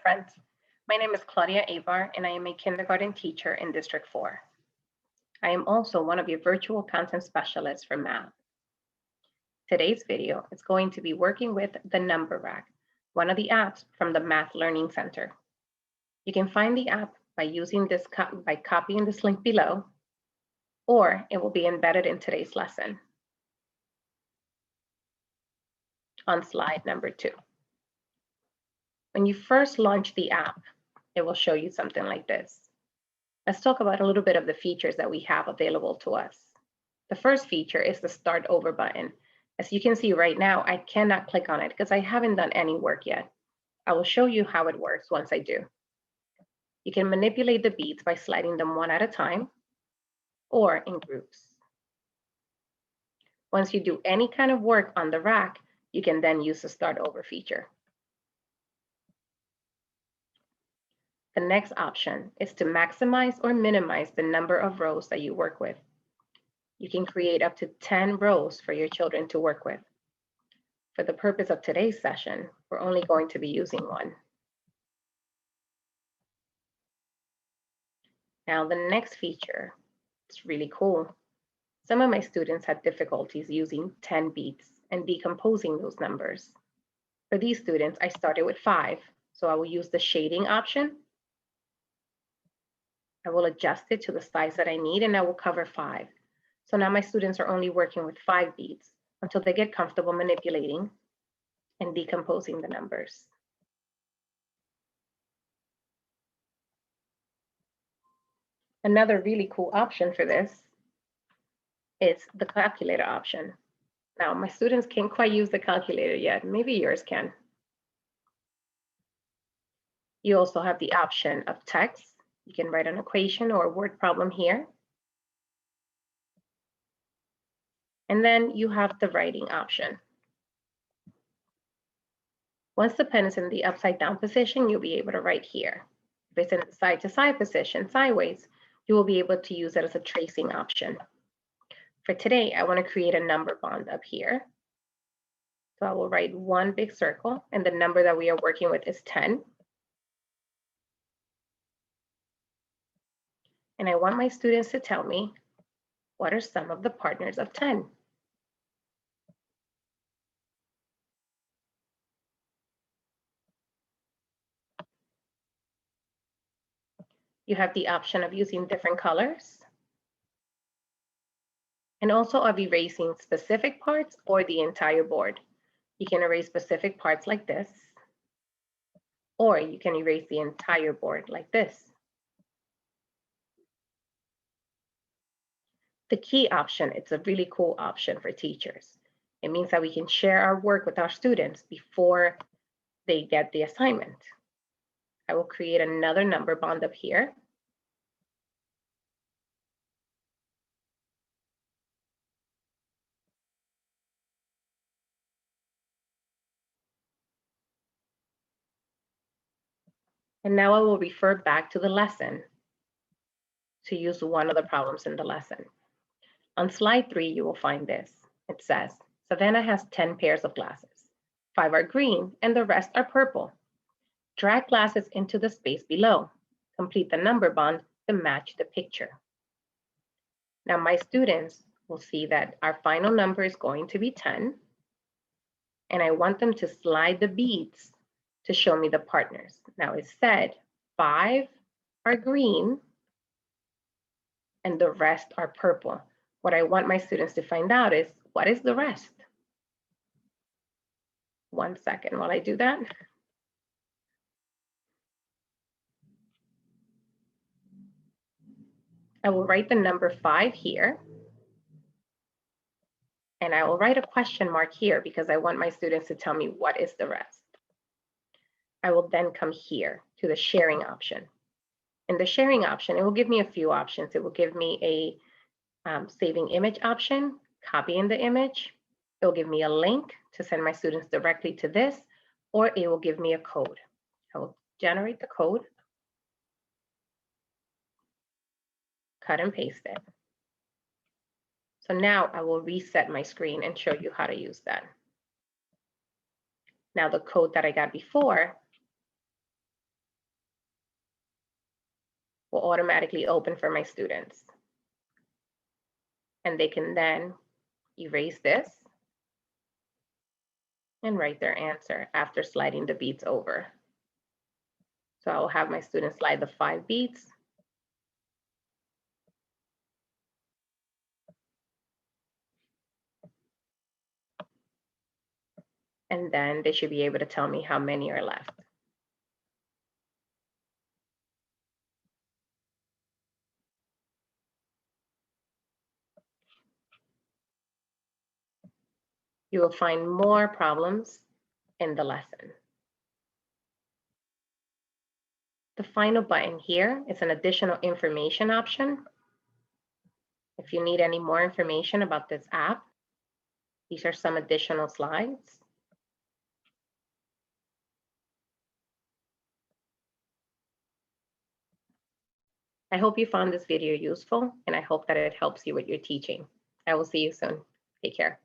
friends. My name is Claudia Avar, and I am a kindergarten teacher in District 4. I am also one of your virtual content specialists for math. Today's video is going to be working with the Number Rack, one of the apps from the Math Learning Center. You can find the app by copying this link below, or it will be embedded in today's lesson on slide number 2. When you first launch the app, it will show you something like this. Let's talk about a little bit of the features that we have available to us. The first feature is the Start Over button. As you can see right now, I cannot click on it because I haven't done any work yet. I will show you how it works once I do. You can manipulate the beads by sliding them one at a time or in groups. Once you do any kind of work on the rack, you can then use the Start Over feature. The next option is to maximize or minimize the number of rows that you work with. You can create up to 10 rows for your children to work with. For the purpose of today's session, we're only going to be using one. Now, the next feature is really cool. Some of my students had difficulties using 10 beats and decomposing those numbers. For these students, I started with 5, so I will use the shading option. I will adjust it to the size that I need, and I will cover 5. So now my students are only working with 5 beads until they get comfortable manipulating and decomposing the numbers. Another really cool option for this is the calculator option. Now, my students can't quite use the calculator yet. Maybe yours can. You also have the option of text. You can write an equation or a word problem here. And then you have the writing option. Once the pen is in the upside down position, you'll be able to write here. If it's in the side to side position, sideways, you will be able to use it as a tracing option. For today, I want to create a number bond up here. So I will write one big circle, and the number that we are working with is 10. And I want my students to tell me, what are some of the partners of 10? You have the option of using different colors, and also of erasing specific parts or the entire board. You can erase specific parts like this, or you can erase the entire board like this. The key option, it's a really cool option for teachers. It means that we can share our work with our students before they get the assignment. I will create another number bond up here. And now I will refer back to the lesson to use one of the problems in the lesson. On slide 3, you will find this. It says, Savannah has 10 pairs of glasses. 5 are green and the rest are purple. Drag glasses into the space below. Complete the number bond to match the picture. Now my students will see that our final number is going to be 10. And I want them to slide the beads to show me the partners. Now it said 5 are green and the rest are purple. What I want my students to find out is, what is the rest? 1 second while I do that. I will write the number 5 here. And I will write a question mark here because I want my students to tell me what is the rest. I will then come here to the sharing option. In the sharing option, it will give me a few options. It will give me a saving image option, copying the image. It will give me a link to send my students directly to this, or it will give me a code. I will generate the code, cut and paste it. So now I will reset my screen and show you how to use that. Now the code that I got before will automatically open for my students. And they can then erase this and write their answer after sliding the beads over. So I will have my students slide the 5 beads. And then they should be able to tell me how many are left. You will find more problems in the lesson. The final button here is an additional information option. If you need any more information about this app, these are some additional slides. I hope you found this video useful, and I hope that it helps you with your teaching. I will see you soon. Take care.